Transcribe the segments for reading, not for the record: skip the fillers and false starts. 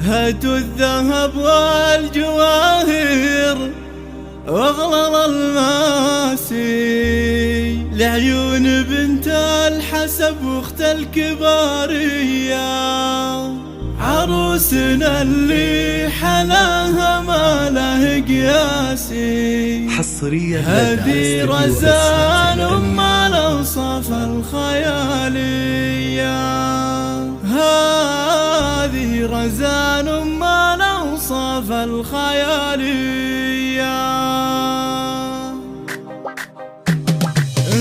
هاتوا الذهب والجواهر واغلى الماسي لعيون بنت الحسب واخت الكبارية، عروسنا اللي حلاها ما له قياسي. حصريا هذه رزان ما الأوصاف الخيالية، هذه رزان ما الأوصاف الخيالية.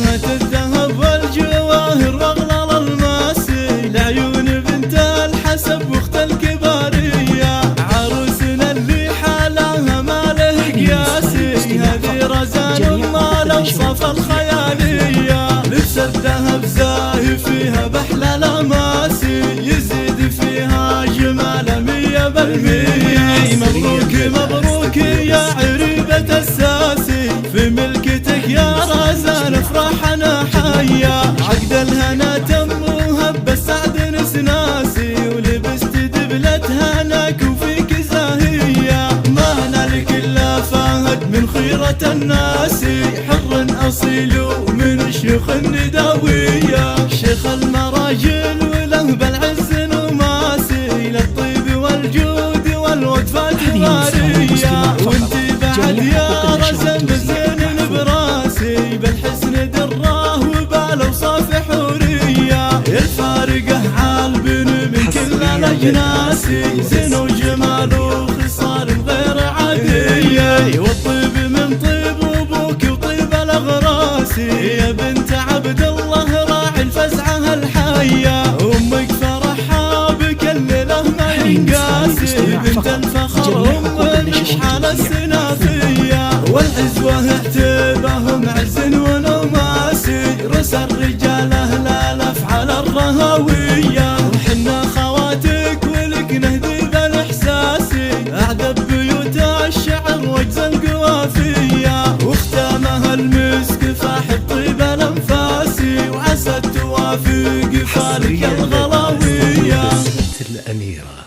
هات الذهب والجواهر واغلى الماسي لعيون بنت الحسب واخت الكبارية، عروسنا اللي حالاها ما له قياسي. هذه رزان ما الأوصاف الخيالية، لبس الذهب زاهي فيها بحلى الأماسي، يزيد فيها جمال 100%. مبروك مبروك يا عريبة الساسي، في ملكتك يا رزان افرحنا حيا. عقد الهنا تم وهب السعد نسناسي، ولبست دبلة هناك وفيك زاهية. ما نالك الا فهد من خيرة الناس، حر اصيل ومن الشيوخ النداوية. شيخ المراجل وله بالعز نماسي، للطيب والجود والوقفات الغارية. وانتي بعد يا رزان بزين براسي، بالحسن دراه وبالاوصاف حورية. الفارقه عالبن من كل الاجناسي، زين وجمال وخصال غير عادية. والطيب من طيب ابوك وطيب الاغراسي، يا بنت عبد الله راعي الفزعه الحيه. امك فرحها بك الليله ما ينقاسي، بنت الفخر ام الاشحال السنافيه. والعزوه اعتباهم عز ونماسي، رسى الرجال اهل الافعال الرهويه. وحنا خواتك ولك نهدي بالاحساسي، اعذب بيوت الشعر واجزى القوافيه. واختامها المسك فاحب طيب الانفاسي، وعسى توافق فالك الغلاويه. الأميرة